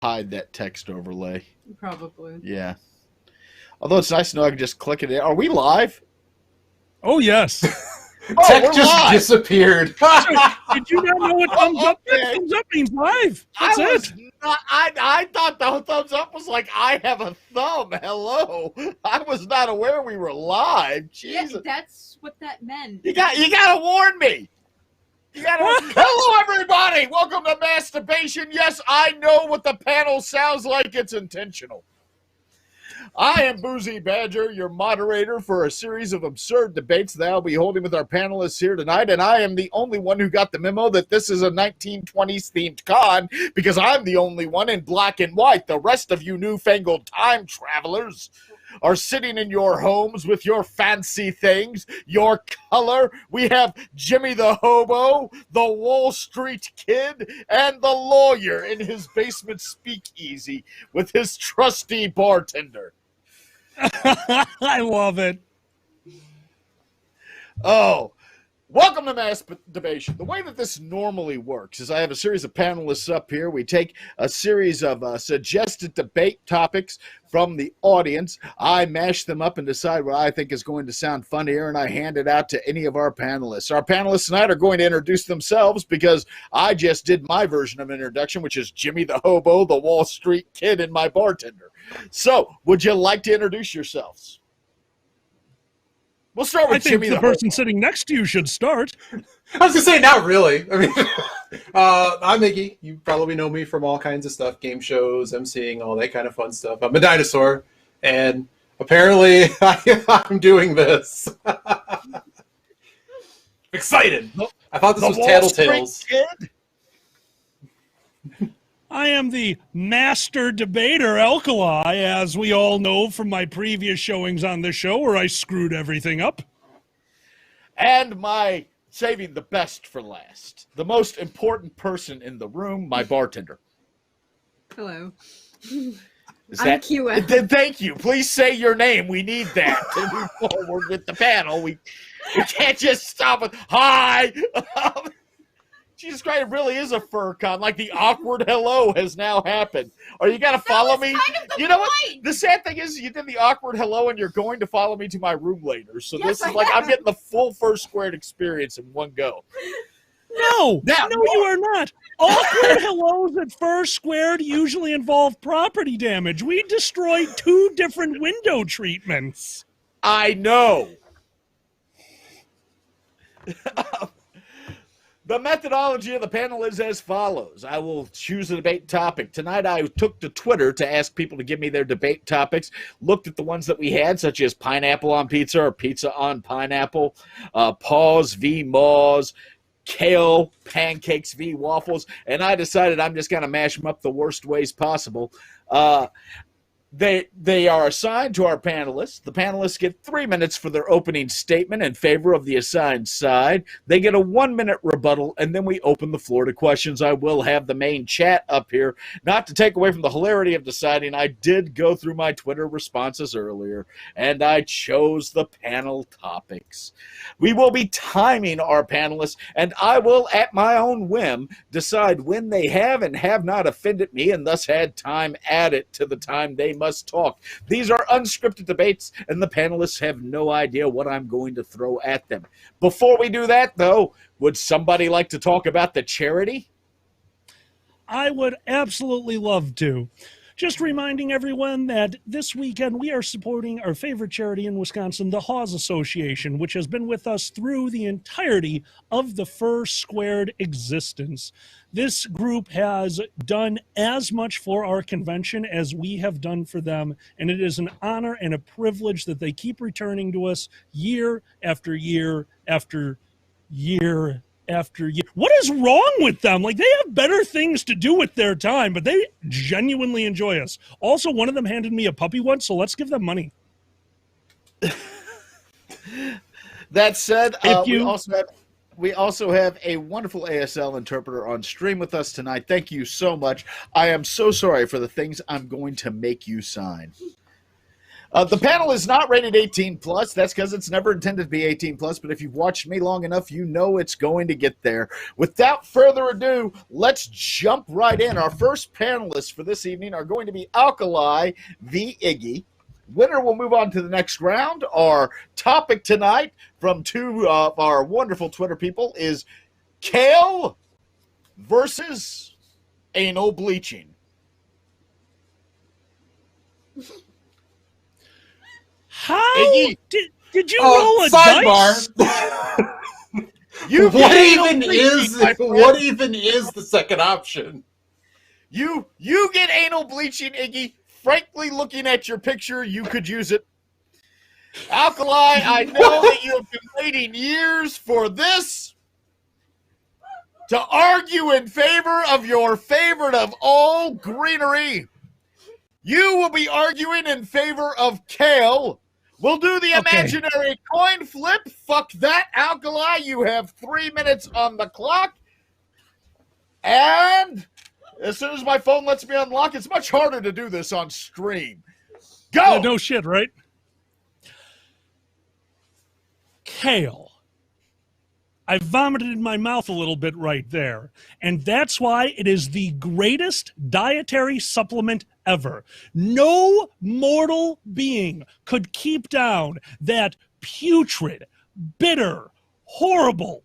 hide that text overlay. Probably. Yeah. Although it's nice to know I can just click it in. Are we live? Oh, yes. Oh, Tech we're just live. disappeared. Did you not know what thumbs up meant? Okay. Thumbs up means live. That's it. I thought the thumbs up was like, I have a thumb. Hello. I was not aware we were live. Jesus. Yeah, that's what that meant. You gotta warn me. Hello, everybody. Welcome to Mass Debation. Yes, I know what the panel sounds like. It's intentional. I am Boozy Badger, your moderator for a series of absurd debates that I'll be holding with our panelists here tonight, and I am the only one who got the memo that this is a 1920s themed con because I'm the only one in black and white. The rest of you newfangled time travelers are sitting in your homes with your fancy things, your color. We have Jimmy the Hobo, the Wall Street Kid, and the lawyer in his basement speakeasy with his trusty bartender. I love it. Oh, welcome to Mass Debation. The way that this normally works is I have a series of panelists up here. We take a series of suggested debate topics from the audience. I mash them up and decide what I think is going to sound funnier, and I hand it out to any of our panelists. Our panelists tonight are going to introduce themselves because I just did my version of introduction, which is Jimmy the Hobo, the Wall Street Kid, and my bartender. So, would you like to introduce yourselves? We'll start with I think Jimmy the the person Hobo. sitting next to you should start. I was gonna say, not really. I mean, I'm Iggy. You probably know me from all kinds of stuff, game shows, emceeing, all that kind of fun stuff. I'm a dinosaur, and apparently I'm doing this. Excited! I thought this was Tattletales. I am the master debater, Alkali, as we all know from my previous showings on the show where I screwed everything up. And my saving the best for last, the most important person in the room, my bartender. Hello. I'm QM. Thank you. Please say your name. We need that to move forward with the panel. We can't just stop with hi. Jesus Christ, it really is a fur con. Like the awkward hello has now happened. Are you going to follow me? You know what? The sad thing is you did the awkward hello and you're going to follow me to my room later. So Yes, this is like I'm getting the full first squared experience in one go. No, you are not. Awkward hellos at first squared usually involve property damage. We destroyed 2 different window treatments. I know. The methodology of the panel is as follows. I will choose a debate topic. Tonight I took to Twitter to ask people to give me their debate topics, looked at the ones that we had, such as pineapple on pizza or pizza on pineapple, paws v. maws, kale pancakes v. waffles, and I decided I'm just going to mash them up the worst ways possible. They are assigned to our panelists. The panelists get 3 minutes for their opening statement in favor of the assigned side. They get a 1-minute rebuttal, and then we open the floor to questions. I will have the main chat up here. Not to take away from the hilarity of deciding, I did go through my Twitter responses earlier, and I chose the panel topics. We will be timing our panelists, and I will, at my own whim, decide when they have and have not offended me, and thus had time added to the time they must talk. These are unscripted debates, and the panelists have no idea what I'm going to throw at them. Before we do that, though, would somebody like to talk about the charity? I would absolutely love to. Just reminding everyone that this weekend we are supporting our favorite charity in Wisconsin, the Hawes Association, which has been with us through the entirety of the Fur Squared existence. This group has done as much for our convention as we have done for them, and it is an honor and a privilege that they keep returning to us year after year after year after year. What is wrong with them? Like, they have better things to do with their time, but they genuinely enjoy us. Also, one of them handed me a puppy once, so let's give them money. That said, we also have a wonderful ASL interpreter on stream with us tonight. Thank you so much. I am so sorry for the things I'm going to make you sign. The panel is not rated 18 plus. That's because it's never intended to be 18 plus. But if you've watched me long enough, you know it's going to get there. Without further ado, let's jump right in. Our first panelists for this evening are going to be Alkali v. Iggy. Winner will move on to the next round. Our topic tonight from two of our wonderful Twitter people is kale versus anal bleaching. How Iggy, did you roll a dice? Sidebar. what even is the second option? You get anal bleaching, Iggy. Frankly, looking at your picture, you could use it. Alkali, I know that you have been waiting years for this to argue in favor of your favorite of all greenery. You will be arguing in favor of kale. We'll do the imaginary coin flip. Fuck that, Alkali. You have 3 minutes on the clock. And as soon as my phone lets me unlock, it's much harder to do this on stream. Go! No shit, right? Kale. I vomited in my mouth a little bit right there. And that's why it is the greatest dietary supplement ever. No mortal being could keep down that putrid, bitter, horrible,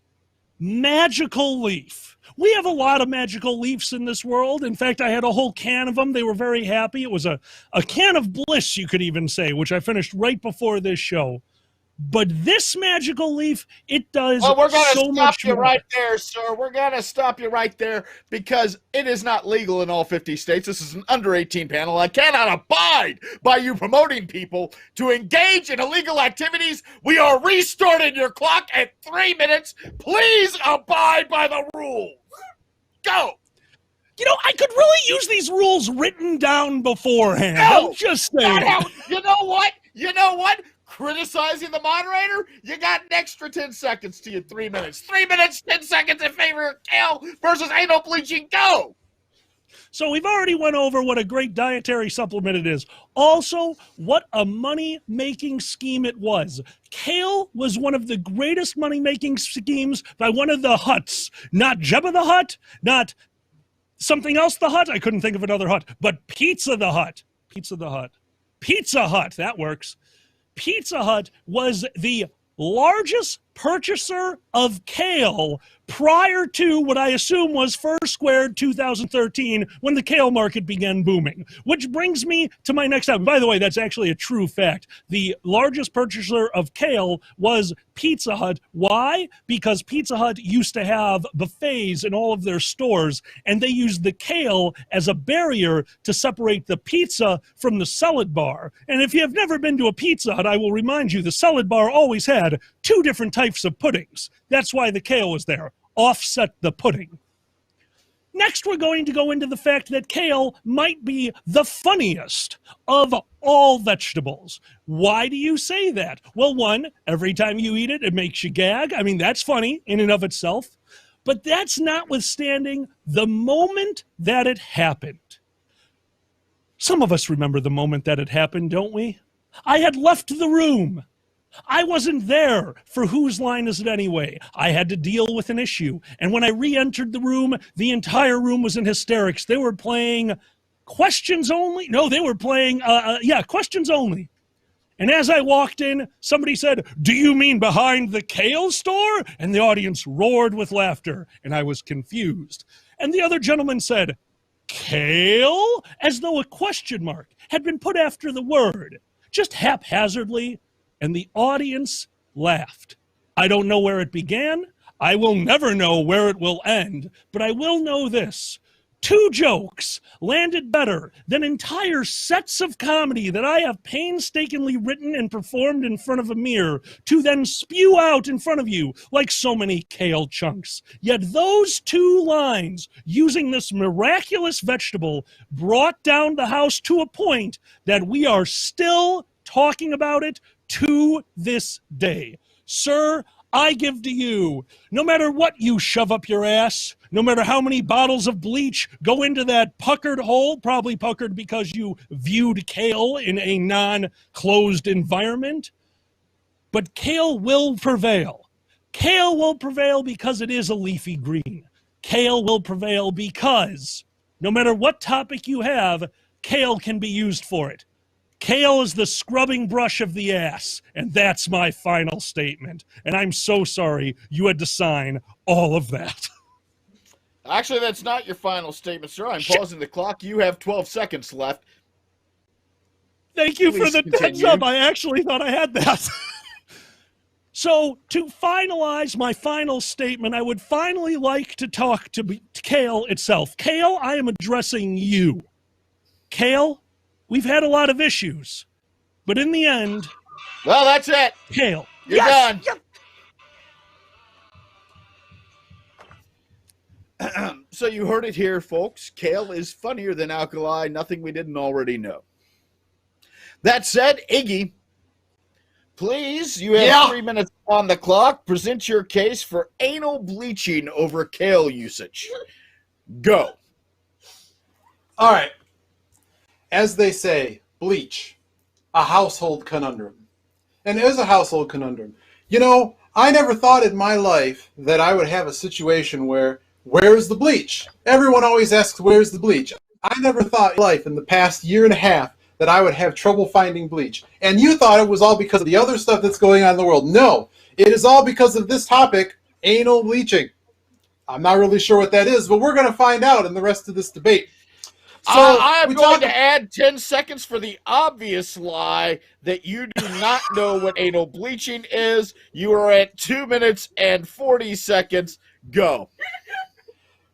magical leaf. We have a lot of magical leaves in this world. In fact, I had a whole can of them. They were very happy. It was a can of bliss, you could even say, which I finished right before this show. But this magical leaf, it does so much more. Well, we're going to stop you right there, sir. We're going to stop you right there because it is not legal in all 50 states. This is an under 18 panel. I cannot abide by you promoting people to engage in illegal activities. We are restarting your clock at 3 minutes. Please abide by the rules. Go. You know, I could really use these rules written down beforehand. No, I'm just saying. You know what? Criticizing the moderator, you got an extra 10 seconds to your 3 minutes. 3 minutes, 10 seconds in favor of kale versus anal bleaching. Go! So we've already went over what a great dietary supplement it is. Also, what a money-making scheme it was. Kale was one of the greatest money-making schemes by one of the Hutts. Not Jabba the Hutt, not something else the Hutt. I couldn't think of another Hutt. But Pizza the Hutt. Pizza the Hutt. Pizza Hut, that works. Pizza Hut was the largest purchaser of kale prior to what I assume was First Squared 2013 when the kale market began booming. Which brings me to my next topic. By the way, that's actually a true fact. The largest purchaser of kale was Pizza Hut. Why? Because Pizza Hut used to have buffets in all of their stores, and they used the kale as a barrier to separate the pizza from the salad bar. And if you have never been to a Pizza Hut, I will remind you the salad bar always had two different types of puddings. That's why the kale was there. Offset the pudding. Next, we're going to go into the fact that kale might be the funniest of all vegetables. Why do you say that? Well, one, every time you eat it, it makes you gag. I mean, that's funny in and of itself. But that's notwithstanding the moment that it happened. Some of us remember the moment that it happened, don't we? I had left the room. I wasn't there for Whose Line Is It Anyway? I had to deal with an issue. And when I re-entered the room, the entire room was in hysterics. They were playing Questions Only. No, they were playing, Questions Only. And as I walked in, somebody said, "Do you mean behind the kale store?" And the audience roared with laughter, and I was confused. And the other gentleman said, "Kale?" As though a question mark had been put after the word, just haphazardly. And the audience laughed. I don't know where it began. I will never know where it will end. But I will know this. 2 jokes landed better than entire sets of comedy that I have painstakingly written and performed in front of a mirror to then spew out in front of you like so many kale chunks. Yet those 2 lines, using this miraculous vegetable, brought down the house to a point that we are still talking about it to this day. Sir, I give to you. No matter what you shove up your ass, no matter how many bottles of bleach go into that puckered hole, probably puckered because you viewed kale in a non-closed environment, but kale will prevail. Kale will prevail because it is a leafy green. Kale will prevail because no matter what topic you have, kale can be used for it. Kale is the scrubbing brush of the ass, and that's my final statement. And I'm so sorry you had to sign all of that. Actually, that's not your final statement, sir. I'm pausing the clock. You have 12 seconds left. Thank you Please for the heads continue. up. I actually thought I had that. So, to finalize my final statement, I would finally like to talk to Kale itself. Kale, I am addressing you. Kale, we've had a lot of issues, but in the end, Well, that's it. Kale. You're done. So you heard it here, folks. Kale is funnier than Alkali. Nothing we didn't already know. That said, Iggy, please, you have 3 minutes on the clock. Present your case for anal bleaching over kale usage. Go. All right. As they say, bleach, a household conundrum. And it is a household conundrum. You know, I never thought in my life that I would have a situation where's the bleach? Everyone always asks, where's the bleach? I never thought in life in the past year and a half that I would have trouble finding bleach. And you thought it was all because of the other stuff that's going on in the world. No, it is all because of this topic, anal bleaching. I'm not really sure what that is, but we're going to find out in the rest of this debate. So I am going to add 10 seconds for the obvious lie that you do not know what anal bleaching is. You are at 2 minutes and 40 seconds. Go.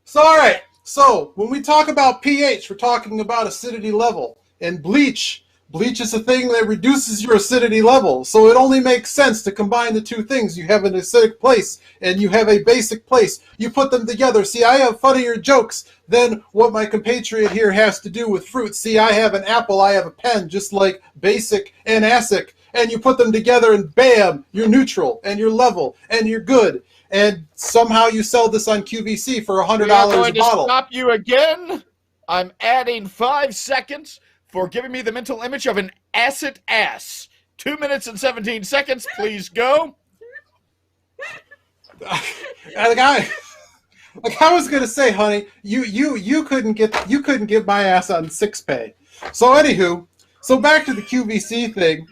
So, all right. So, when we talk about pH, we're talking about acidity level. And bleach is a thing that reduces your acidity level. So it only makes sense to combine the two things. You have an acidic place and you have a basic place. You put them together. See, I have funnier jokes than what my compatriot here has to do with fruit. See, I have an apple, I have a pen, just like basic and acid. And you put them together and bam, you're neutral and you're level and you're good. And somehow you sell this on QVC for $100 a bottle. I'm going to stop you again. I'm adding 5 seconds for giving me the mental image of an acid ass. 2 minutes and 17 seconds. Please go. Like I was gonna say, honey, you couldn't get my ass on 6-pay. So anywho, so back to the QVC thing.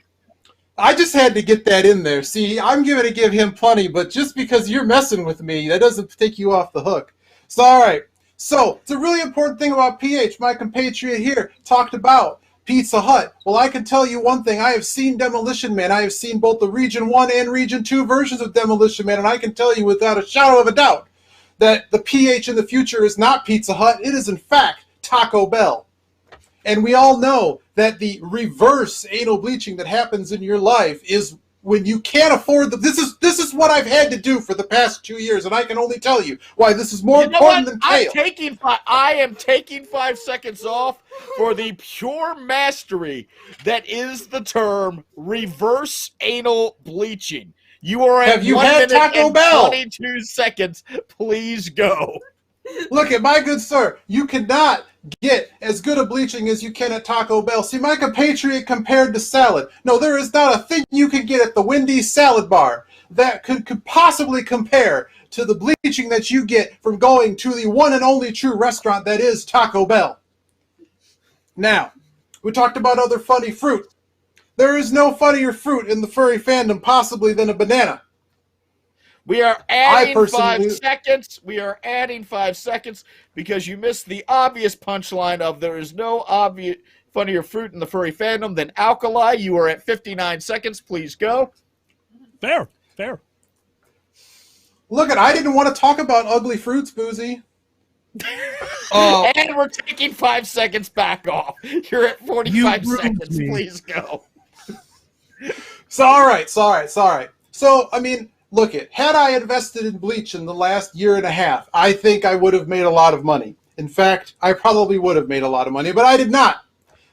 I just had to get that in there. See, I'm going to give him plenty, but just because you're messing with me, that doesn't take you off the hook. So, all right. So, it's a really important thing about pH. My compatriot here talked about Pizza Hut. Well, I can tell you one thing. I have seen Demolition Man. I have seen both the Region 1 and Region 2 versions of Demolition Man, and I can tell you without a shadow of a doubt that the pH in the future is not Pizza Hut. It is, in fact, Taco Bell. And we all know that the reverse anal bleaching that happens in your life is when you can't afford this is what I've had to do for the past 2 years, and I can only tell you why this is more important than kale. I am taking 5 seconds off for the pure mastery that is the term reverse anal bleaching. You are at 1 minute and 22 seconds. Please go. Look at my good sir. You cannot get as good a bleaching as you can at Taco Bell. See, my compatriot compared to salad. No, there is not a thing you can get at the Wendy's salad bar that could possibly compare to the bleaching that you get from going to the one and only true restaurant that is Taco Bell. Now, we talked about other funny fruit. There is no funnier fruit in the furry fandom possibly than a banana. We are adding 5 seconds. We are adding 5 seconds because you missed the obvious punchline of there is no obvious funnier fruit in the furry fandom than Alkali. You are at 59 seconds. Please go. Fair. Look, I didn't want to talk about ugly fruits, Boozy. And we're taking 5 seconds back off. You're at 45 seconds. Please go. So, all right. So, I mean, look had I invested in bleach in the last year and a half, I think I would have made a lot of money. In fact, I probably would have made a lot of money, but I did not.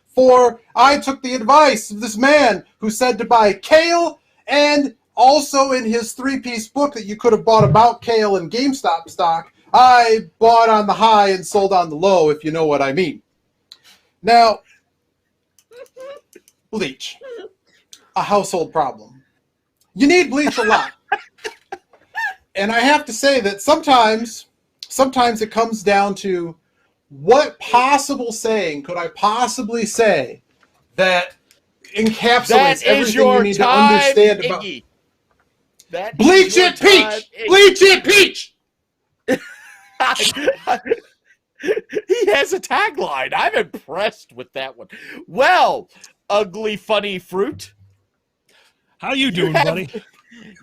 For I took the advice of this man who said to buy kale and Also in his 3-piece book that you could have bought about kale and GameStop stock, I bought on the high and sold on the low, if you know what I mean. Now, bleach. A household problem. You need bleach a lot. And I have to say that sometimes it comes down to what possible saying could I possibly say that encapsulates everything you need to understand about Iggy. That bleach it peach! Bleach it peach! He has a tagline. I'm impressed with that one. Well, ugly funny fruit. How you doing, buddy?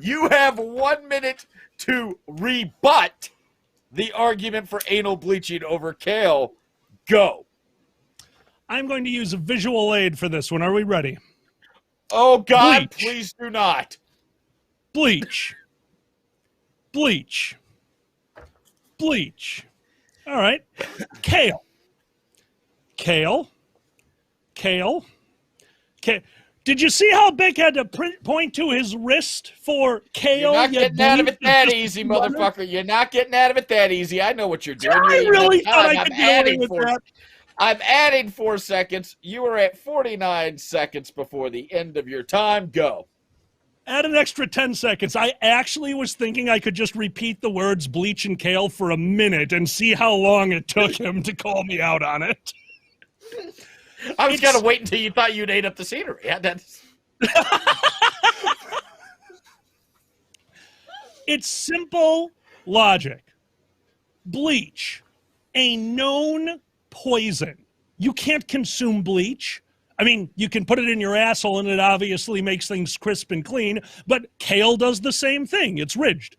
You have 1 minute to rebut the argument for anal bleaching over kale. Go. I'm going to use a visual aid for this one. Are we ready? Oh, God, Bleach. please do not. Bleach. Bleach. Bleach. All right. Kale. Kale. Kale. Kale. Did you see how Bick had to point to his wrist for kale? You're not getting out of it that Just easy, butter? motherfucker. You're not getting out of it that easy. I know what you're doing. I You're really eating thought time. I could get away with that. I'm adding 4 seconds. You are at 49 seconds before the end of your time. Go. Add an extra 10 seconds. I actually was thinking I could just repeat the words bleach and kale for a minute and see how long it took him to call me out on it. I was going to wait until you thought you'd ate up the scenery. Yeah, that's... It's simple logic. Bleach, a known poison. You can't consume bleach. I mean, you can put it in your asshole and it obviously makes things crisp and clean, but kale does the same thing. It's ridged.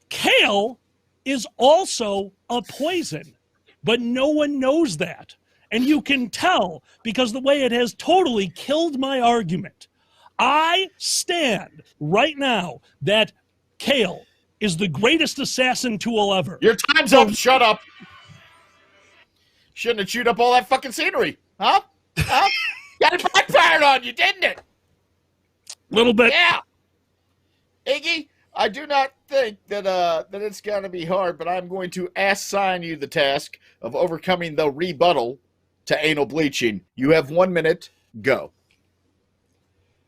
Kale is also a poison, but no one knows that. And you can tell because the way it has totally killed my argument. I stand right now that kale is the greatest assassin tool ever. Your time's up. Shut up. Shouldn't have chewed up all that fucking scenery. Huh? Huh? Got it backfired on you, didn't it? Little bit. Yeah. Iggy, I do not think that that it's going to be hard, but I'm going to assign you the task of overcoming the rebuttal to anal bleaching. You have 1 minute. Go.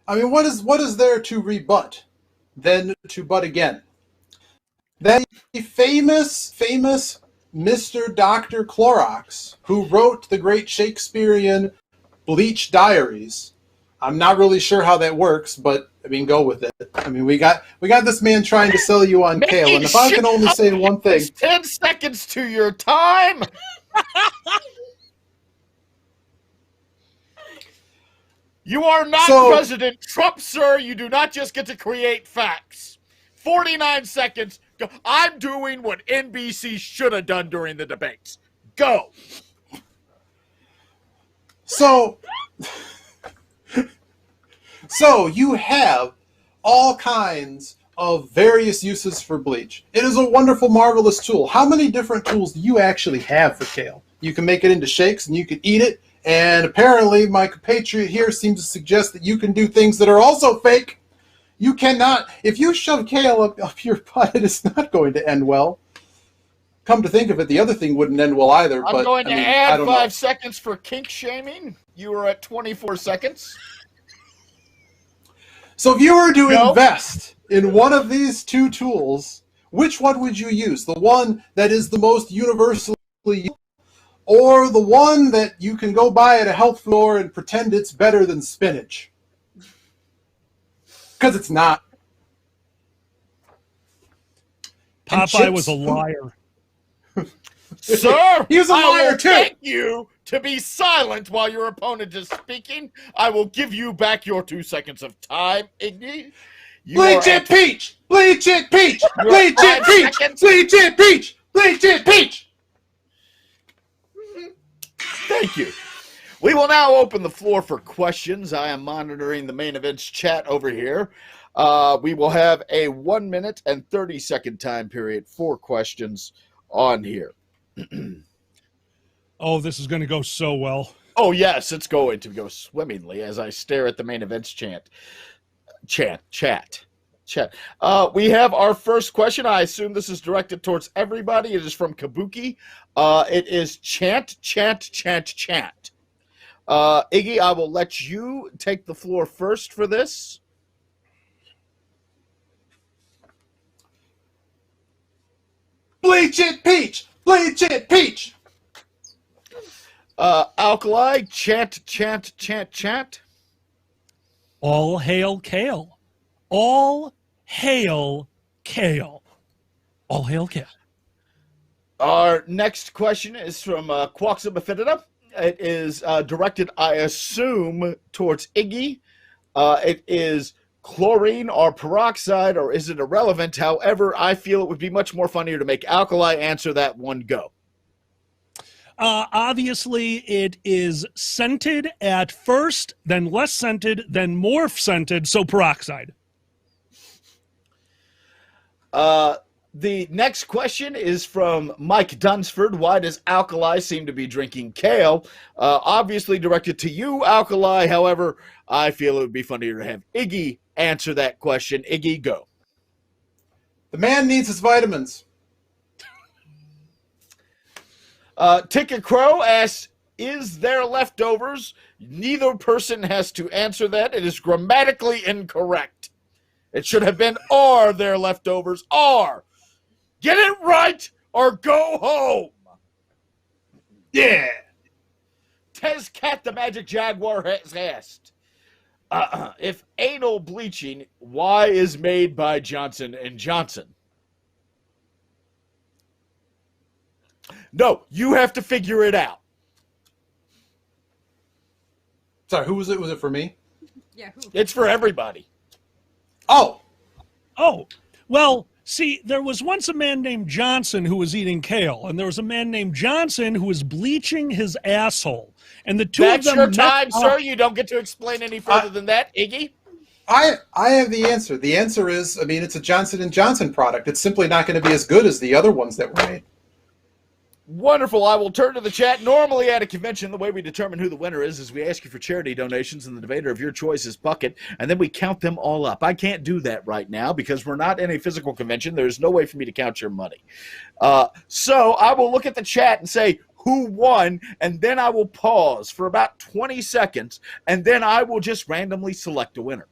I mean, what is there to rebut? Then to butt again. That famous Mr. Dr. Clorox, who wrote the great Shakespearean Bleach Diaries. I'm not really sure how that works, but I mean, go with it. I mean, we got this man trying to sell you on kale, and if I can only say one thing, 10 seconds to your time. You are not President Trump, sir. You do not just get to create facts. 49 seconds. Go. I'm doing what NBC should have done during the debates. Go. So you have all kinds of various uses for bleach. It is a wonderful, marvelous tool. How many different tools do you actually have for kale? You can make it into shakes and you can eat it. And apparently my compatriot here seems to suggest that you can do things that are also fake. You cannot. If you shove kale up your butt, it is not going to end well. Come to think of it, the other thing wouldn't end well either. I'm but, going to I mean, add I don't 5 know. seconds for kink shaming. You are at 24 seconds. So if you were to invest in one of these two tools, which one would you use? The one that is the most universally used, or the one that you can go buy at a health food store and pretend it's better than spinach? Because it's not. Popeye was a liar. Sir, he was a liar I will too. beg you to be silent while your opponent is speaking. I will give you back your 2 seconds of time, Iggy. Bleach it peach! Bleach it peach! Bleach it peach! Bleach it peach! Bleach it peach! Thank you. We will now open the floor for questions. I am monitoring the main events chat over here. We will have a 1 minute and 30-second time period for questions on here. Oh, this is going to go so well. Oh, yes, it's going to go swimmingly as I stare at the main events chat. chat. We have our first question. I assume this is directed towards everybody. It is from Kabuki. It is chant. Iggy, I will let you take the floor first for this. Bleach it, peach! Bleach it, peach! Alkali, chant. All hail Kale. All hail Kale. All hail Kale. Our next question is from Quaxa Befidida. It is directed, I assume, towards Iggy. It is chlorine or peroxide, or is it irrelevant? However, I feel it would be much more funnier to make Alkali answer that one go. Obviously, it is scented at first, then less scented, then more scented, so peroxide. The next question is from Mike Dunsford. Why does Alkali seem to be drinking kale? Obviously directed to you, Alkali. However, I feel it would be funnier to have Iggy answer that question. Iggy, go. The man needs his vitamins. Ticket Crow asks, is there leftovers? Neither person has to answer that. It is grammatically incorrect. It should have been, are there leftovers? Are. Get it right or go home. Yeah. Tez Cat the Magic Jaguar has asked, if anal bleaching, why is made by Johnson & Johnson? No, you have to figure it out. Sorry, who was it? Was it for me? Yeah, who? It's for everybody. Oh. Well, see, there was once a man named Johnson who was eating kale, and there was a man named Johnson who was bleaching his asshole. And the two That's of them your time, sir. You don't get to explain any further than that. Iggy? I have the answer. The answer is, I mean, it's a Johnson & Johnson product. It's simply not going to be as good as the other ones that were made. Wonderful. I will turn to the chat. Normally at a convention, the way we determine who the winner is we ask you for charity donations, and the debater of your choice is bucket, and then we count them all up. I can't do that right now because we're not in a physical convention. There's no way for me to count your money. So I will look at the chat and say who won, and then I will pause for about 20 seconds, and then I will just randomly select a winner.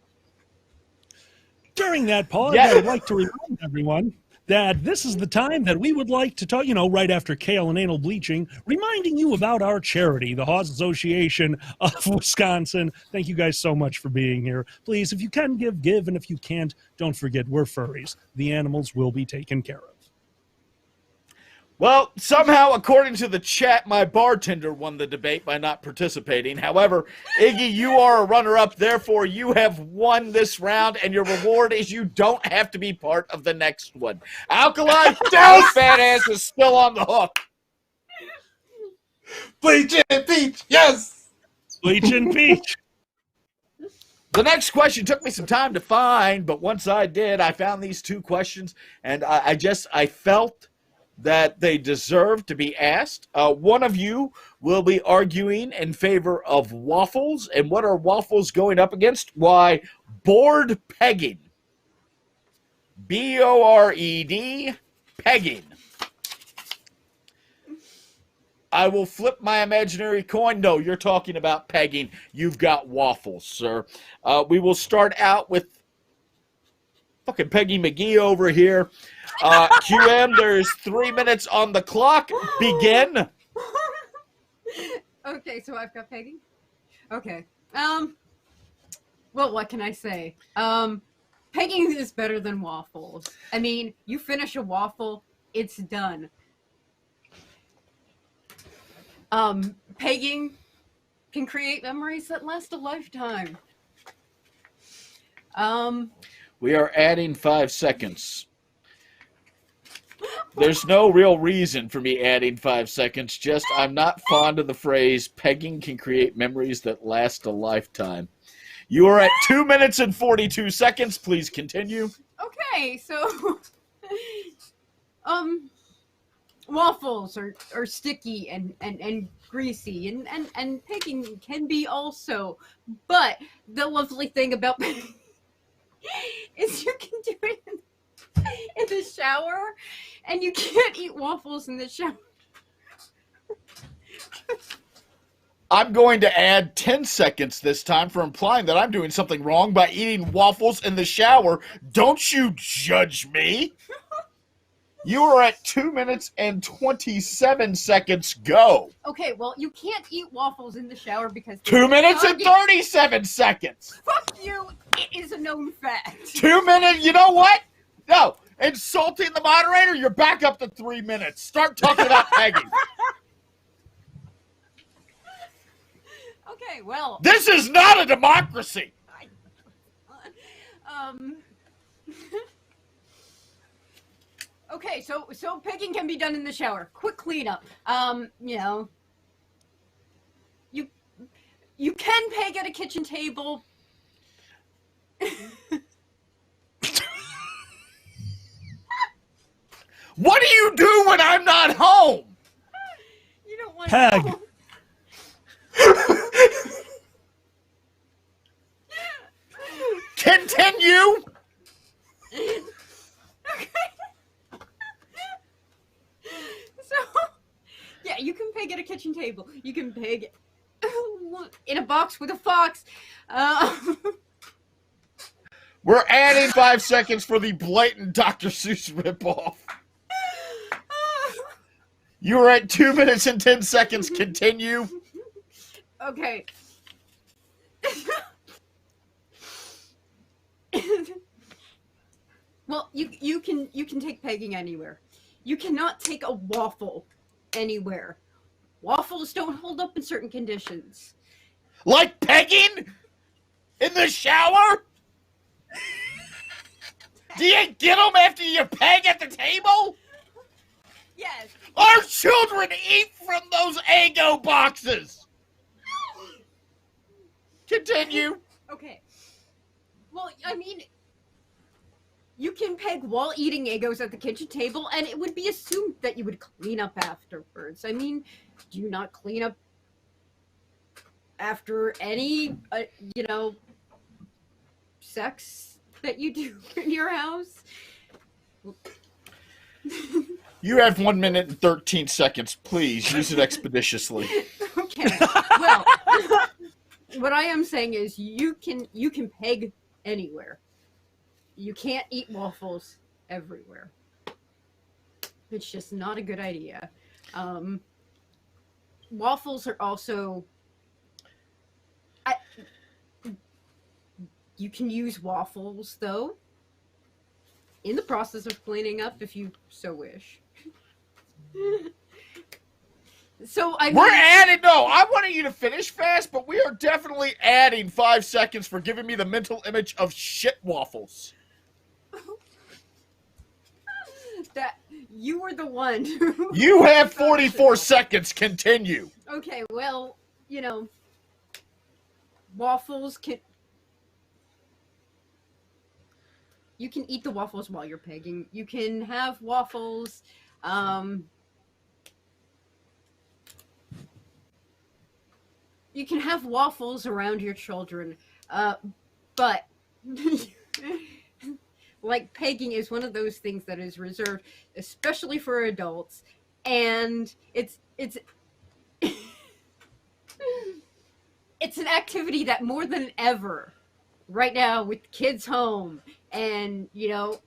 During that pause, Yeah. I would like to remind everyone that this is the time that we would like to talk, right after kale and anal bleaching, reminding you about our charity, the Haws Association of Wisconsin. Thank you guys so much for being here. Please, if you can give, and if you can't, don't forget we're furries. The animals will be taken care of. Well, somehow, according to the chat, my bartender won the debate by not participating. However, Iggy, you are a runner-up. Therefore, you have won this round, and your reward is you don't have to be part of the next one. Alkali, your fat ass is still on the hook. Bleach it, peach, yes! Bleach and peach. The next question took me some time to find, but once I did, I found these two questions, and I felt that they deserve to be asked. One of you will be arguing in favor of waffles. And what are waffles going up against? Why, board pegging. B-O-R-E-D, pegging. I will flip my imaginary coin. No, you're talking about pegging. You've got waffles, sir. We will start out with fucking Peggy McGee over here. QM, there's 3 minutes on the clock. Begin. Okay, so I've got pegging. Okay. Well, what can I say? Pegging is better than waffles. I mean, you finish a waffle, it's done. Pegging can create memories that last a lifetime. We are adding 5 seconds. There's no real reason for me adding 5 seconds. Just I'm not fond of the phrase pegging can create memories that last a lifetime. You are at 2 minutes and 42 seconds. Please continue. Okay, so waffles are sticky and greasy and pegging can be also. But the lovely thing about is you can do it in the shower, and you can't eat waffles in the shower. I'm going to add 10 seconds this time for implying that I'm doing something wrong by eating waffles in the shower. Don't you judge me. You are at 2 minutes and 27 seconds. Go. Okay, well, you can't eat waffles in the shower because 2 minutes and 37 seconds. Fuck you! It is a known fact. 2 minutes. You know what? No. Insulting the moderator, you're back up to 3 minutes. Start talking about pegging. Okay, well. This is not a democracy. Okay, so pegging can be done in the shower. Quick cleanup. You know, you can peg at a kitchen table. What do you do when I'm not home? You don't want Peg. to. Continue. So, yeah, you can peg at a kitchen table. You can peg in a box with a fox. We're adding 5 seconds for the blatant Dr. Seuss ripoff. You're at 2 minutes and 10 seconds. Continue. Okay. Well, you can take pegging anywhere. You cannot take a waffle anywhere. Waffles don't hold up in certain conditions. Like pegging? In the shower? Do you get them after you peg at the table? Yes. Our children eat from those Eggo boxes. Continue. Okay. Well, I mean, you can peg while eating Eggos at the kitchen table, and it would be assumed that you would clean up afterwards. I mean, do you not clean up after any, sex that you do in your house? You have 1 minute and 13 seconds. Please use it expeditiously. Okay. Well, what I am saying is you can peg anywhere. You can't eat waffles everywhere. It's just not a good idea. Waffles are also... you can use waffles, though, in the process of cleaning up if you so wish. So I wanted you to finish fast, but we are definitely adding 5 seconds for giving me the mental image of shit waffles. That you were the one. You have 44 seconds. Continue. Okay, well, waffles can... You can eat the waffles while you're pegging. You can have waffles. You can have waffles around your children. But like pegging is one of those things that is reserved especially for adults, and it's it's an activity that more than ever right now with kids home, and you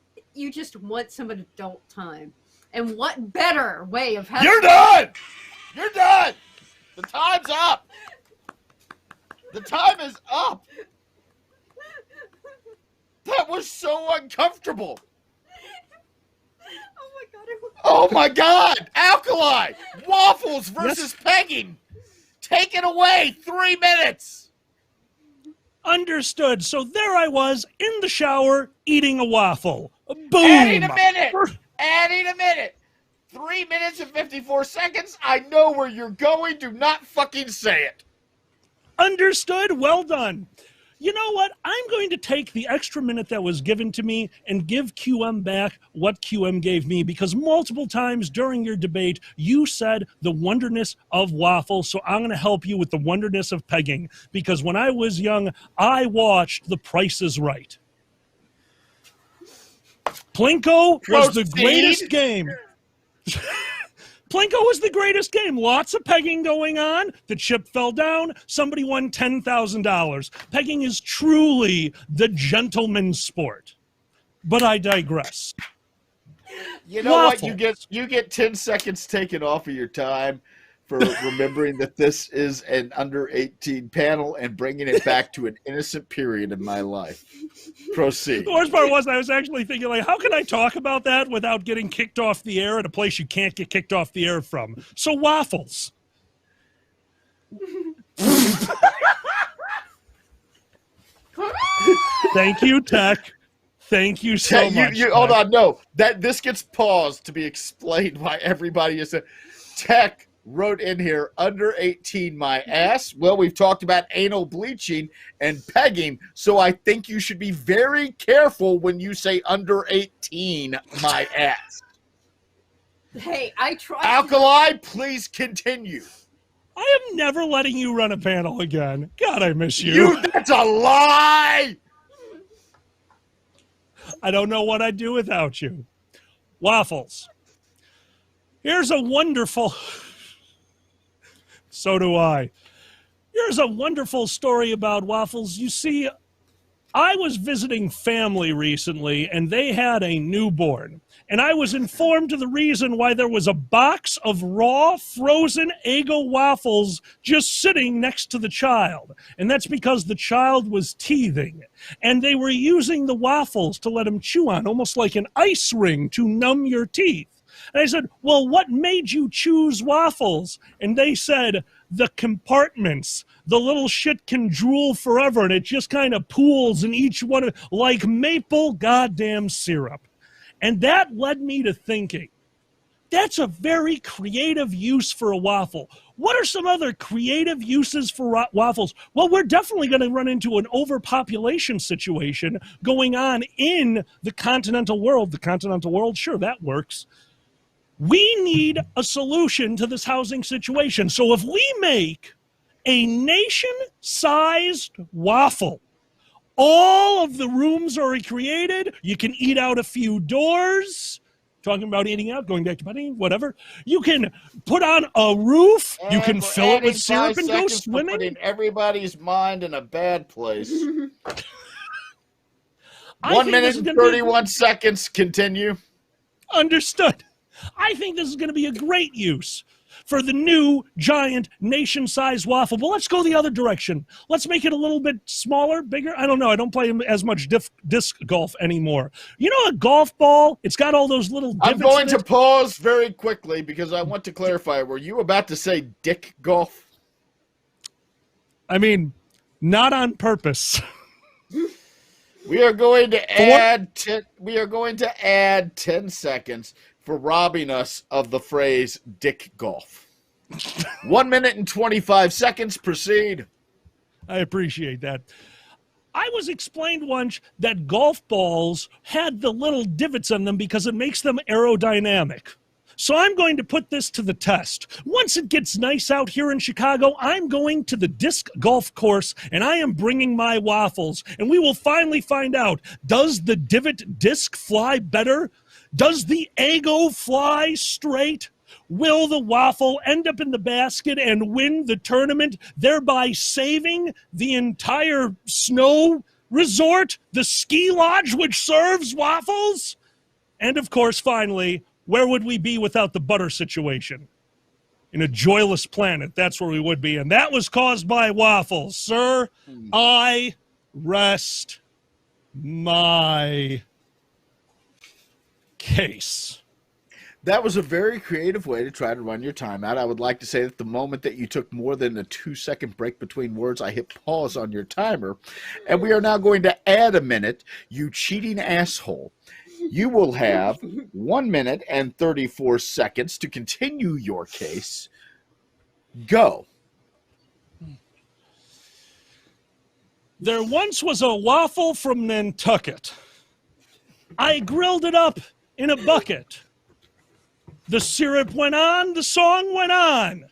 just want some adult time. And what better way of having... You're done! You're done! The time's up! The time is up! That was so uncomfortable! Oh my god! Alkali! Waffles versus pegging! Take it away! 3 minutes! Understood. So there I was in the shower eating a waffle. Boom! Adding a minute! Adding a minute! 3 minutes and 54 seconds. I know where you're going. Do not fucking say it. Understood. Well done. You know what? I'm going to take the extra minute that was given to me and give QM back what QM gave me, because multiple times during your debate, you said the wonderness of waffles. So I'm going to help you with the wonderness of pegging, because when I was young, I watched The Price is Right. Plinko was the Proceed. greatest game. Plinko was the greatest game. Lots of pegging going on. The chip fell down. Somebody won $10,000. Pegging is truly the gentleman's sport. But I digress. You know what? You get 10 seconds taken off of your time for remembering that this is an under 18 panel and bringing it back to an innocent period in my life. Proceed. The worst part was I was actually thinking, like, how can I talk about that without getting kicked off the air at a place you can't get kicked off the air from? So waffles. Thank you, Tech. Thank you so much. Hold on, no. This gets paused to be explained why everybody is Tech wrote in here, under 18 my ass. Well, we've talked about anal bleaching and pegging, so I think you should be very careful when you say under 18 my ass. Hey, I tried. Alkali, please continue. I am never letting you run a panel again. God, I miss you. That's a lie! I don't know what I'd do without you. Waffles. Here's a wonderful... So do I. Here's a wonderful story about waffles. You see, I was visiting family recently, and they had a newborn. And I was informed of the reason why there was a box of raw, frozen Eggo waffles just sitting next to the child. And that's because the child was teething. And they were using the waffles to let him chew on, almost like an ice ring to numb your teeth. And I said, well, what made you choose waffles? And they said, the compartments. The little shit can drool forever, and it just kind of pools in each one, like maple goddamn syrup. And that led me to thinking, that's a very creative use for a waffle. What are some other creative uses for waffles? Well, we're definitely going to run into an overpopulation situation going on in the continental world. The continental world, sure, that works. We need a solution to this housing situation. So if we make a nation-sized waffle, all of the rooms are recreated. You can eat out a few doors. Talking about eating out, going back to buddy, whatever. You can put on a roof. And you can fill it with syrup and go swimming. Putting everybody's mind in a bad place. 1 I minute and 31 seconds. Continue. Understood. I think this is going to be a great use for the new giant nation-sized waffle. But let's go the other direction. Let's make it a little bit smaller, bigger. I don't know. I don't play as much disc golf anymore. You know a golf ball? It's got all those little divots. I'm going to pause very quickly because I want to clarify. Were you about to say dick golf? I mean, not on purpose. We are going to add 10 seconds for robbing us of the phrase dick golf. 1 minute and 25 seconds. Proceed. I appreciate that. I was explained once that golf balls had the little divots in them because it makes them aerodynamic. So I'm going to put this to the test. Once it gets nice out here in Chicago, I'm going to the disc golf course and I am bringing my waffles. And we will finally find out, does the divot disc fly better? Does the Eggo fly straight? Will the waffle end up in the basket and win the tournament, thereby saving the entire snow resort, the ski lodge which serves waffles? And of course, finally, where would we be without the butter situation? In a joyless planet, that's where we would be. And that was caused by waffles. Sir, I rest my case. That was a very creative way to try to run your time out. I would like to say that the moment that you took more than a 2-second break between words, I hit pause on your timer. And we are now going to add a minute, you cheating asshole. You will have 1 minute and 34 seconds to continue your case. Go. There once was a waffle from Nantucket. I grilled it up in a bucket. The syrup went on, the song went on.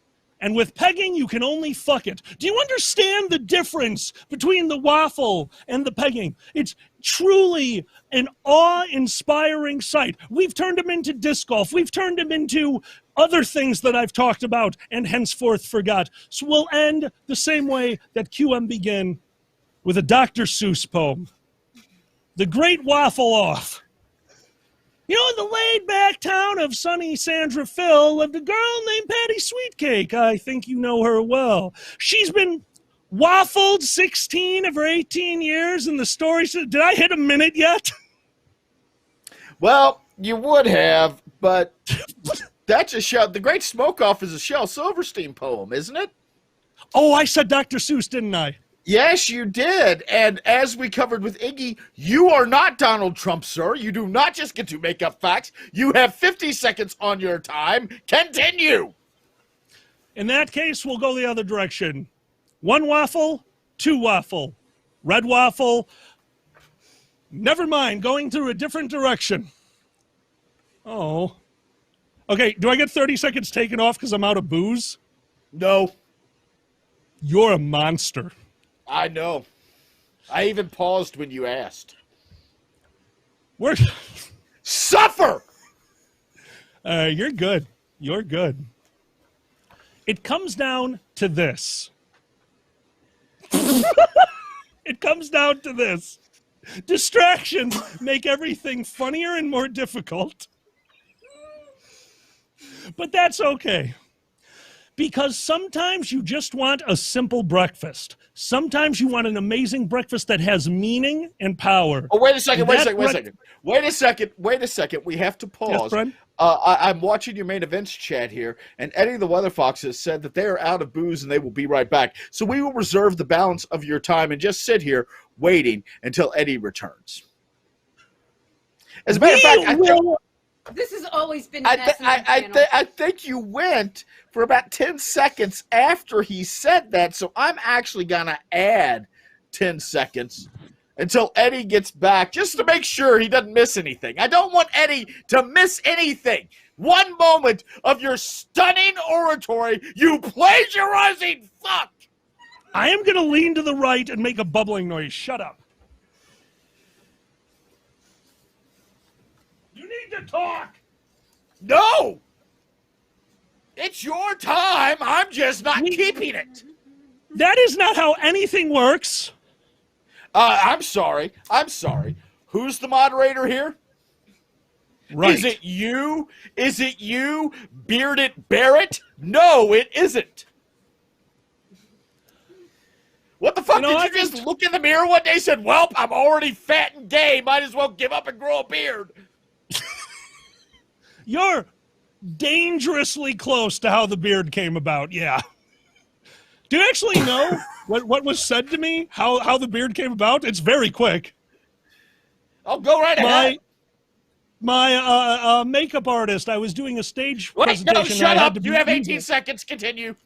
And with pegging, you can only fuck it. Do you understand the difference between the waffle and the pegging? It's truly an awe-inspiring sight. We've turned him into disc golf. We've turned him into other things that I've talked about and henceforth forgot. So we'll end the same way that QM began, with a Dr. Seuss poem. The Great Waffle Off. You know, in the laid-back town of sunny Sandra Phil lived a girl named Patty Sweetcake. I think you know her well. She's been waffled 16 of her 18 years, and the story said, did I hit a minute yet? Well, you would have, but that's a Shel. The Great Smoke Off is a Shel Silverstein poem, isn't it? Oh, I said Dr. Seuss, didn't I? Yes, you did. And as we covered with Iggy, you are not Donald Trump, sir. You do not just get to make up facts. You have 50 seconds on your time. Continue. In that case, we'll go the other direction. 1 waffle, 2 waffle. Red waffle. Never mind, going through a different direction. Oh. Okay, do I get 30 seconds taken off because I'm out of booze? No. You're a monster. I know. I even paused when you asked. We're... Suffer! You're good. You're good. It comes down to this. It comes down to this. Distractions make everything funnier and more difficult. But that's okay. Because sometimes you just want a simple breakfast. Sometimes you want an amazing breakfast that has meaning and power. Oh, wait a second, wait a second. We have to pause. Yes, I'm watching your main events chat here, and Eddie the Weather Fox has said that they are out of booze and they will be right back. So we will reserve the balance of your time and just sit here waiting until Eddie returns. As a matter of fact, this has always been I think you went for about 10 seconds after he said that, so I'm actually going to add 10 seconds until Eddie gets back, just to make sure he doesn't miss anything. I don't want Eddie to miss anything. One moment of your stunning oratory, you plagiarizing fuck! I am going to lean to the right and make a bubbling noise. Shut up. You need to talk. No! It's your time. I'm just not keeping it. That is not how anything works. I'm sorry. Who's the moderator here? Right. Is it you? Is it you, Bearded Barrett? No, it isn't. What the fuck? Did you just look in the mirror one day and said, "Welp, I'm already fat and gay. Might as well give up and grow a beard"? You're dangerously close to how the beard came about, yeah. Do you actually know what was said to me, how the beard came about? It's very quick. Oh, go right ahead. My makeup artist, I was doing a stage presentation. No, shut up. You have 18 seconds. Continue.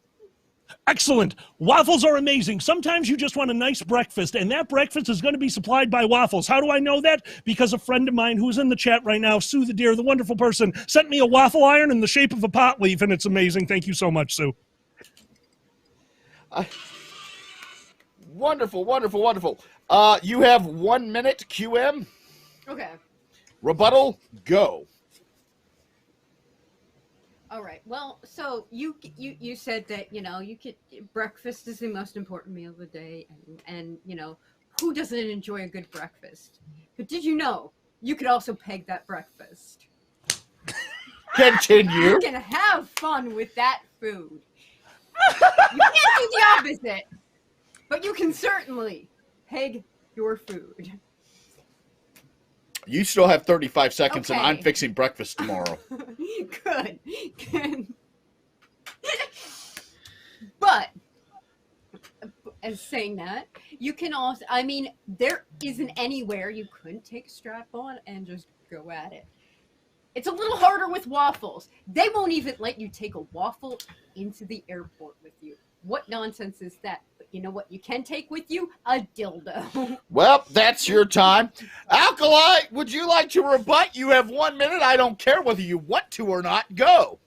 Excellent. Waffles are amazing. Sometimes you just want a nice breakfast, and that breakfast is going to be supplied by waffles. How do I know that? Because a friend of mine who's in the chat right now, Sue the Deer, the wonderful person, sent me a waffle iron in the shape of a pot leaf, and it's amazing. Thank you so much, Sue. Wonderful. You have 1 minute, QM. Okay. Rebuttal, go. All right. Well, so you said that, breakfast is the most important meal of the day, and who doesn't enjoy a good breakfast? But did you know you could also peg that breakfast? Continue. You can have fun with that food. You can't do the opposite, but you can certainly peg your food. You still have 35 seconds, Okay. and I'm fixing breakfast tomorrow. Good. But, as saying that, you can also, there isn't anywhere you couldn't take a strap on and just go at it. It's a little harder with waffles. They won't even let you take a waffle into the airport with you. What nonsense is that? But you know what you can take with you? A dildo. Well, that's your time. Alkali, would you like to rebut? You have 1 minute. I don't care whether you want to or not. Go.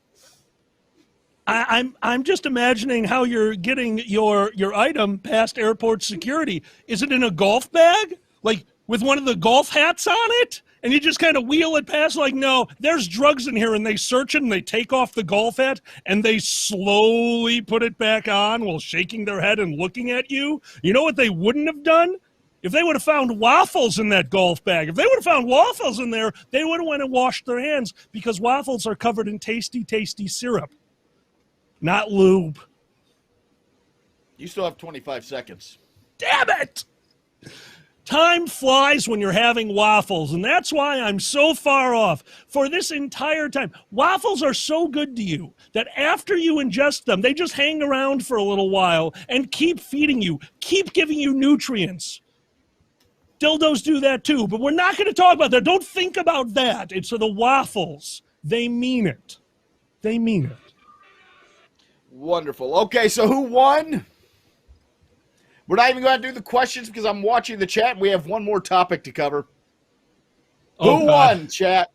I'm just imagining how you're getting your item past airport security. Is it in a golf bag? Like, with one of the golf hats on it, and you just kind of wheel it past like, no, there's drugs in here, and they search it, and they take off the golf hat, and they slowly put it back on while shaking their head and looking at you. You know what they wouldn't have done? If they would have found waffles in that golf bag, if they would have found waffles in there, they would have went and washed their hands, because waffles are covered in tasty, tasty syrup, not lube. You still have 25 seconds. Damn it! Time flies when you're having waffles, and that's why I'm so far off. For this entire time, waffles are so good to you that after you ingest them, they just hang around for a little while and keep feeding you, keep giving you nutrients. Dildos do that too, but we're not going to talk about that. Don't think about that. It's the waffles. They mean it. They mean it. Wonderful. Okay, so who won? We're not even going to do the questions because I'm watching the chat and we have one more topic to cover. Who won, chat?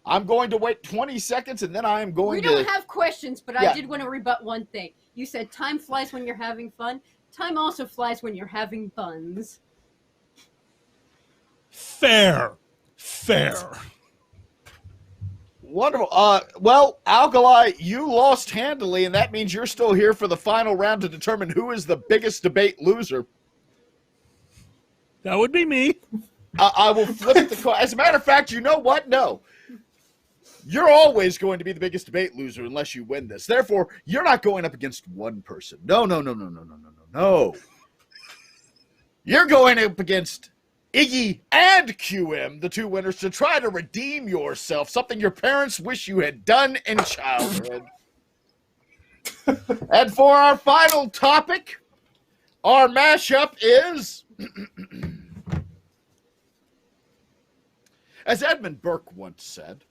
I'm going to wait 20 seconds and then I am going to... We don't have questions, but I did want to rebut one thing. You said time flies when you're having fun. Time also flies when you're having buns. Fair. Wonderful. Well, Alkali, you lost handily, and that means you're still here for the final round to determine who is the biggest debate loser. That would be me. I will flip the coin. As a matter of fact, you know what? No. You're always going to be the biggest debate loser unless you win this. Therefore, you're not going up against one person. No. You're going up against Iggy and QM, the two winners, to try to redeem yourself, something your parents wish you had done in childhood. And for our final topic, our mashup is, as Edmund Burke once said,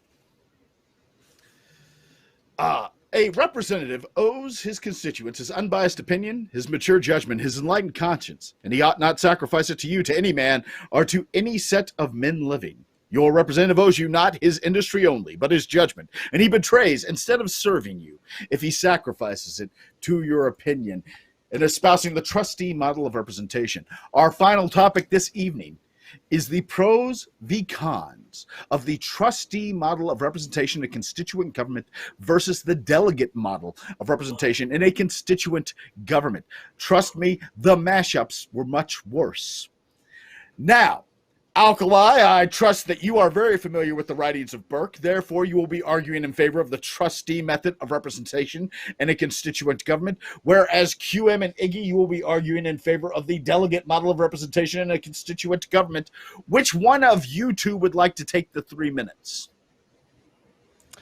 a representative owes his constituents his unbiased opinion, his mature judgment, his enlightened conscience, and he ought not sacrifice it to you, to any man, or to any set of men living. Your representative owes you not his industry only, but his judgment, and he betrays instead of serving you if he sacrifices it to your opinion in espousing the trustee model of representation. Our final topic this evening is the pros v. cons of the trustee model of representation in a constituent government versus the delegate model of representation in a constituent government. Trust me, the mashups were much worse. Now, Alkali, I trust that you are very familiar with the writings of Burke. Therefore, you will be arguing in favor of the trustee method of representation in a constituent government, whereas QM and Iggy, you will be arguing in favor of the delegate model of representation in a constituent government. Which one of you two would like to take the 3 minutes?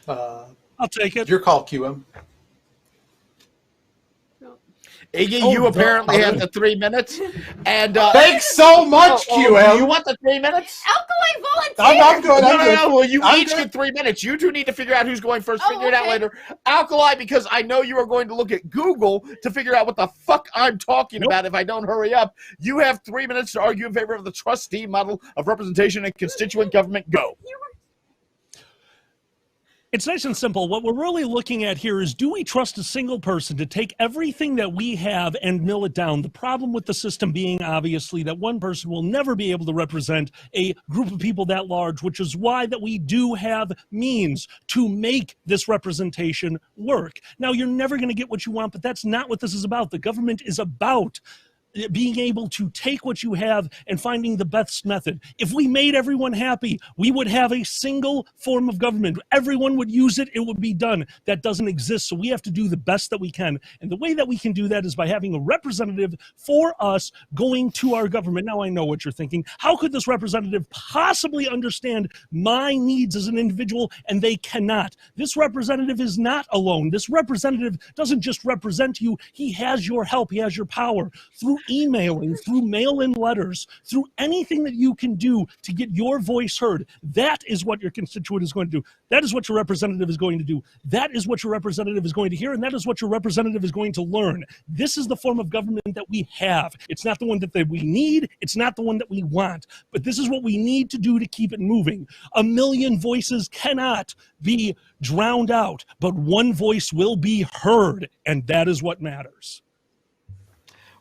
I'll take it. Your call, QM. Iggy, you apparently have the 3 minutes. And thanks so much, QM. You want the 3 minutes? Alkali volunteer! I'm good. No. Well, you each get 3 minutes. You two need to figure out who's going first. Figure it out later. Alkali, because I know you are going to look at Google to figure out what the fuck I'm talking about if I don't hurry up. You have 3 minutes to argue in favor of the trustee model of representation in constituent government. Go. It's nice and simple. What we're really looking at here is, do we trust a single person to take everything that we have and mill it down? The problem with the system being, obviously, that one person will never be able to represent a group of people that large, which is why that we do have means to make this representation work. Now, you're never going to get what you want, but that's not what this is about. The government is about being able to take what you have and finding the best method. If we made everyone happy, we would have a single form of government. Everyone would use it. It would be done. That doesn't exist. So we have to do the best that we can. And the way that we can do that is by having a representative for us going to our government. Now I know what you're thinking. How could this representative possibly understand my needs as an individual? And they cannot. This representative is not alone. This representative doesn't just represent you. He has your help. He has your power through emailing, through mail-in letters, through anything that you can do to get your voice heard. That is what your constituent is going to do. That is what your representative is going to do. That is what your representative is going to hear, and that is what your representative is going to learn. This is the form of government that we have. It's not the one that we need. It's not the one that we want. But this is what we need to do to keep it moving. A million voices cannot be drowned out, but one voice will be heard, and that is what matters.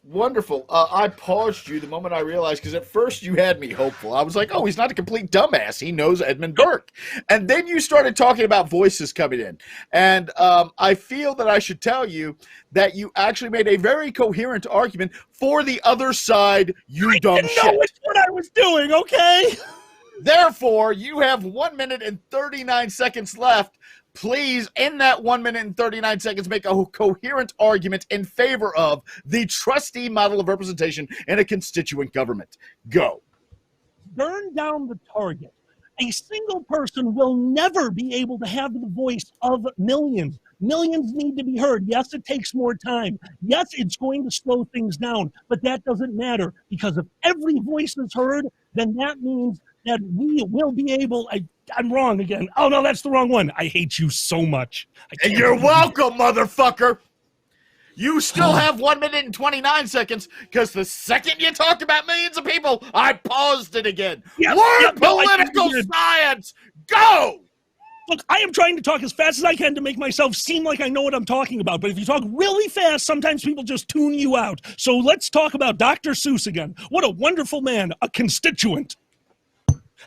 Wonderful. I paused you the moment I realized, because at first you had me hopeful. I was like, oh, he's not a complete dumbass. He knows Edmund Burke. And then you started talking about voices coming in. And I feel that I should tell you that you actually made a very coherent argument for the other side, you dumb shit. No, it's what I was doing, okay? Therefore, you have 1 minute and 39 seconds left. Please, in that 1 minute and 39 seconds, make a coherent argument in favor of the trustee model of representation in a constituent government. Go. Burn down the target. A single person will never be able to have the voice of millions. Millions need to be heard. Yes, it takes more time. Yes, it's going to slow things down, but that doesn't matter, because if every voice is heard, then that means that we will be able. I'm wrong again. Oh, no, that's the wrong one. I hate you so much. And you're welcome, motherfucker. You still have 1 minute and 29 seconds, because the second you talked about millions of people, I paused it again. Learn political science. Go. Look, I am trying to talk as fast as I can to make myself seem like I know what I'm talking about. But if you talk really fast, sometimes people just tune you out. So let's talk about Dr. Seuss again. What a wonderful man, a constituent.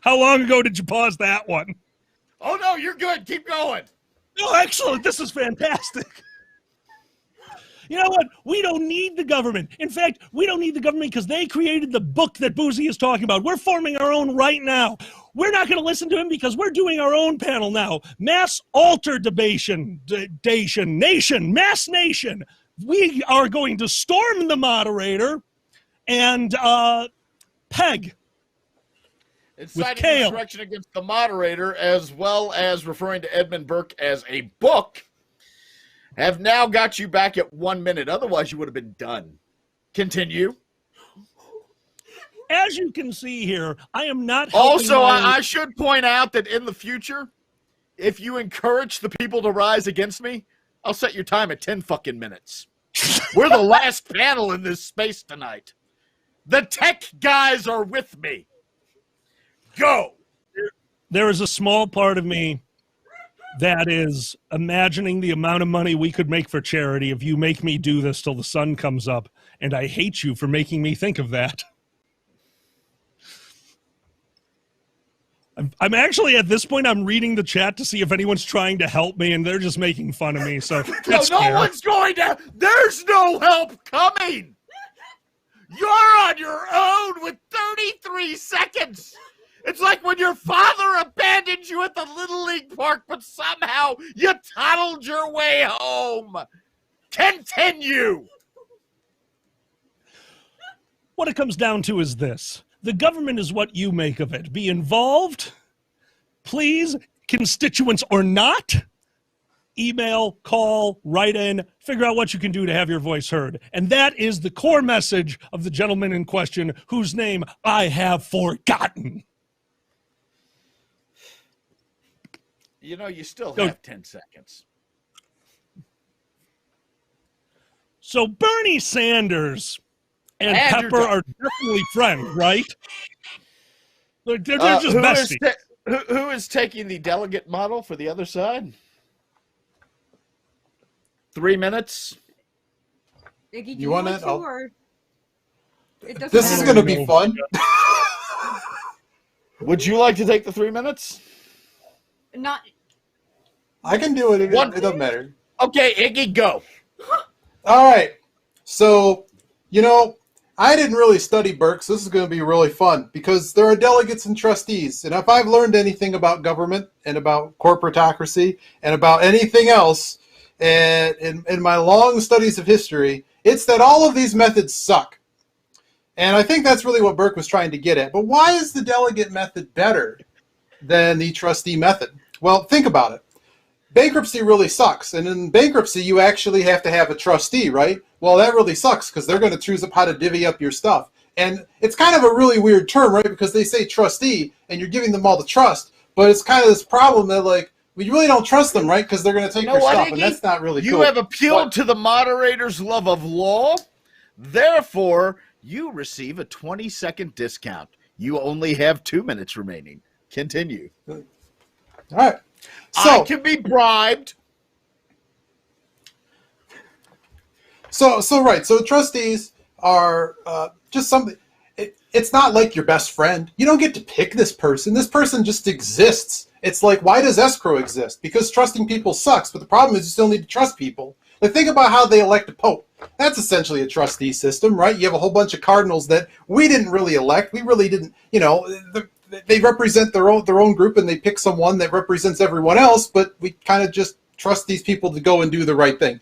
How long ago did you pause that one? Oh, no, you're good. Keep going. Oh, excellent. This is fantastic. You know what? We don't need the government. In fact, we don't need the government because they created the book that Boozy is talking about. We're forming our own right now. We're not going to listen to him because we're doing our own panel now. Mass alter debation, mass nation. We are going to storm the moderator and peg. Inciting insurrection against the moderator, as well as referring to Edmund Burke as a book, have now got you back at 1 minute. Otherwise, you would have been done. Continue. As you can see here, I am not. Also, I should point out that in the future, if you encourage the people to rise against me, I'll set your time at 10 fucking minutes. We're the last panel in this space tonight. The tech guys are with me. Go. There is a small part of me that is imagining the amount of money we could make for charity if you make me do this till the sun comes up, and I hate you for making me think of that. I'm actually, at this point, I'm reading the chat to see if anyone's trying to help me, and they're just making fun of me, so no one's going to. There's no help coming. You're on your own with 33 seconds. It's like when your father abandoned you at the Little League Park, but somehow you toddled your way home. Continue. What it comes down to is this. The government is what you make of it. Be involved, please, constituents or not. Email, call, write in, figure out what you can do to have your voice heard. And that is the core message of the gentleman in question, whose name I have forgotten. You know, you still have 10 seconds. So Bernie Sanders and Pepper are definitely friends, right? They're just besties. Who is taking the delegate model for the other side? 3 minutes. Iggy, you want it? This is going to be fun. Would you like to take the 3 minutes? Not. I can do it. It doesn't matter. Okay, Iggy, go. All right. So, you know, I didn't really study Burke, so this is going to be really fun because there are delegates and trustees. And if I've learned anything about government and about corporatocracy and about anything else in my long studies of history, it's that all of these methods suck. And I think that's really what Burke was trying to get at. But why is the delegate method better than the trustee method? Well, think about it. Bankruptcy really sucks. And in bankruptcy, you actually have to have a trustee, right? Well, that really sucks because they're going to choose up how to divvy up your stuff. And it's kind of a really weird term, right? Because they say trustee and you're giving them all the trust. But it's kind of this problem that, like, we really don't trust them, right? Because they're going to take your stuff, Iggy? And that's not really cool. You have appealed to the moderator's love of law. Therefore, you receive a 20-second discount. You only have 2 minutes remaining. Continue. All right. So, I can be bribed. So trustees, are just something. It's not like your best friend. You don't get to pick this person. This person just exists. It's like, why does escrow exist? Because trusting people sucks, but the problem is you still need to trust people. Like, think about how they elect a pope. That's essentially a trustee system, right? You have a whole bunch of cardinals that we didn't really elect. We really didn't, they represent their own group, and they pick someone that represents everyone else, but we kind of just trust these people to go and do the right thing.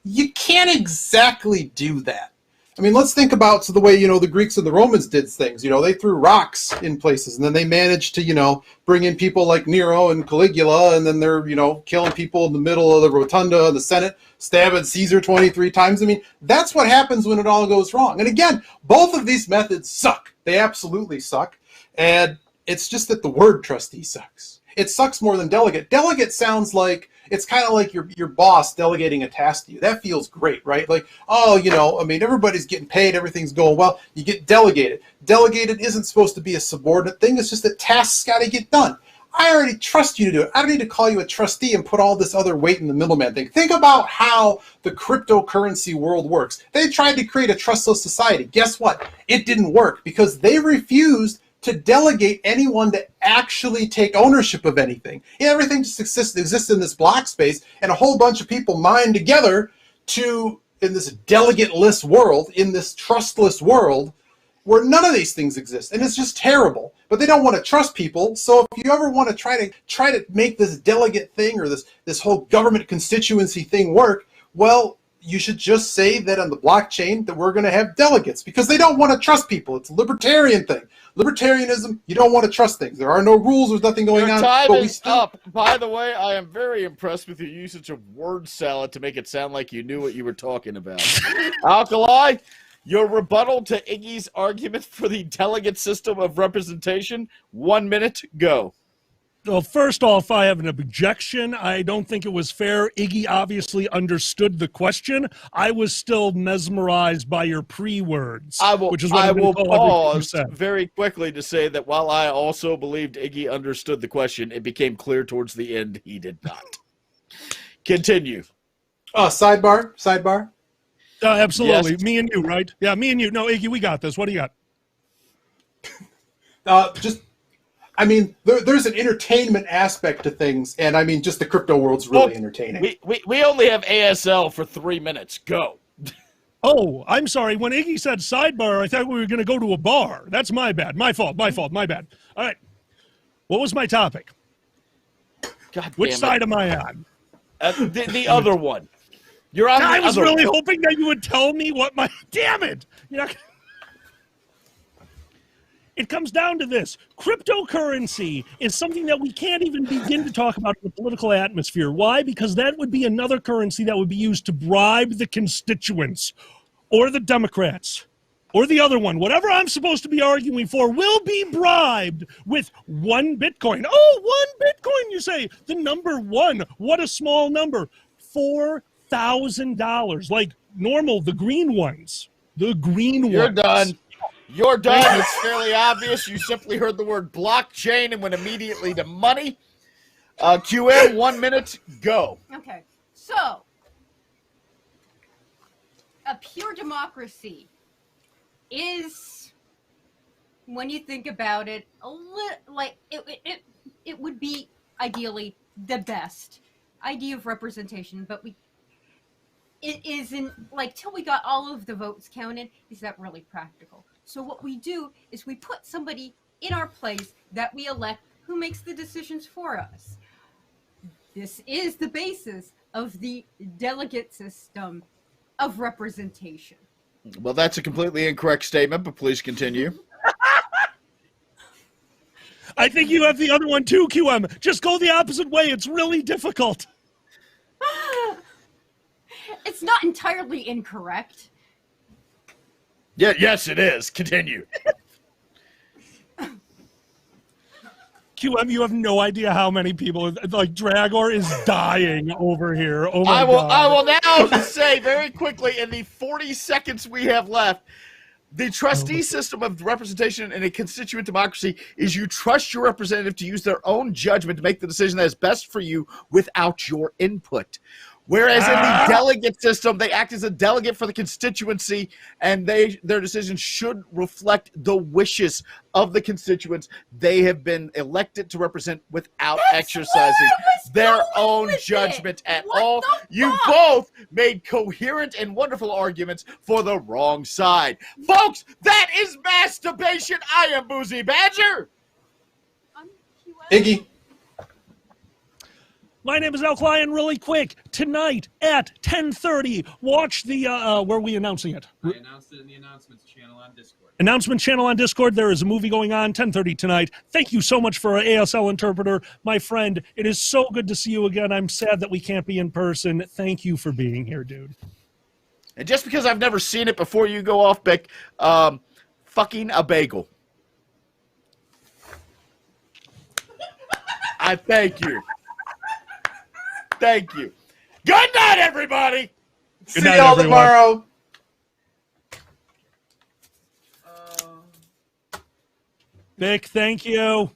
You can't exactly do that. I mean, let's think about the way, the Greeks and the Romans did things. They threw rocks in places, and then they managed to, bring in people like Nero and Caligula, and then they're, killing people in the middle of the rotunda of the Senate, stabbing Caesar 23 times. I mean, that's what happens when it all goes wrong. And again, both of these methods suck. They absolutely suck. And it's just that the word trustee sucks. It sucks more than delegate. Delegate sounds like, it's kind of like your boss delegating a task to you. That feels great, right? Like, everybody's getting paid, everything's going well. You get delegated. Delegated isn't supposed to be a subordinate thing. It's just that tasks got to get done. I already trust you to do it. I don't need to call you a trustee and put all this other weight in the middleman thing. Think about how the cryptocurrency world works. They tried to create a trustless society. Guess what? It didn't work because they refused to delegate anyone to actually take ownership of anything. Everything just exists in this block space, and a whole bunch of people mine together in this delegate-less world, in this trustless world, where none of these things exist, and it's just terrible. But they don't want to trust people, so if you ever want to try to make this delegate thing or this whole government constituency thing work, well, you should just say that on the blockchain that we're going to have delegates, because they don't want to trust people. It's a libertarian thing. Libertarianism, you don't want to trust things. There are no rules. There's nothing going on. Time is up. By the way, I am very impressed with your usage of word salad to make it sound like you knew what you were talking about. Alkali, your rebuttal to Iggy's argument for the delegate system of representation. 1 minute, go. Well, first off, I have an objection. I don't think it was fair. Iggy obviously understood the question. I was still mesmerized by your pre-words. I will pause said. very quickly to say that while I also believed Iggy understood the question, it became clear towards the end he did not. Continue. Sidebar. Absolutely. Yes. Me and you, right? Yeah, me and you. No, Iggy, we got this. What do you got? There's an entertainment aspect to things, and just the crypto world's really entertaining. We only have ASL for 3 minutes. Go. Oh, I'm sorry. When Iggy said sidebar, I thought we were going to go to a bar. That's my bad. My fault. My bad. All right. What was my topic? God Which damn side it. am I on? The other one. You're on the I was other really one. hoping that you would tell me what my... Damn it! It comes down to this. Cryptocurrency is something that we can't even begin to talk about in the political atmosphere. Why? Because that would be another currency that would be used to bribe the constituents or the Democrats or the other one. Whatever I'm supposed to be arguing for will be bribed with 1 Bitcoin. Oh, 1 Bitcoin, you say. The number 1. What a small number. $4,000. Like normal, the green ones. The green ones. You're done. You're done. It's fairly obvious. You simply heard the word blockchain and went immediately to money. QM, 1 minute, go. Okay, so a pure democracy is, when you think about it, a little like it would be ideally the best idea of representation, but it isn't, like, till we got all of the votes counted, is that really practical? So what we do is we put somebody in our place that we elect who makes the decisions for us. This is the basis of the delegate system of representation. Well, that's a completely incorrect statement, but please continue. I think you have the other one too, QM. Just go the opposite way. It's really difficult. It's not entirely incorrect. Yeah, yes, it is. Continue. QM, you have no idea how many people, like, Dragor is dying over here. Oh my God. I will now say very quickly, in the 40 seconds we have left, the trustee system of representation in a constituent democracy is you trust your representative to use their own judgment to make the decision that is best for you without your input. Whereas in the delegate system, they act as a delegate for the constituency, and their decisions should reflect the wishes of the constituents they have been elected to represent without exercising their own judgment at all. You both made coherent and wonderful arguments for the wrong side. Folks, that is mass debation. I am Boozy Badger. Iggy. My name is Alkali, and really quick, tonight at 10:30, watch the, where are we announcing it? I announced it in the announcements channel on Discord. Announcement channel on Discord. There is a movie going on, 10:30 tonight. Thank you so much for our ASL interpreter. My friend, it is so good to see you again. I'm sad that we can't be in person. Thank you for being here, dude. And just because I've never seen it before you go off, Beck, fucking a bagel. I thank you. Thank you. Good night, everybody. Good See night, y'all everyone. tomorrow. Vic, thank you.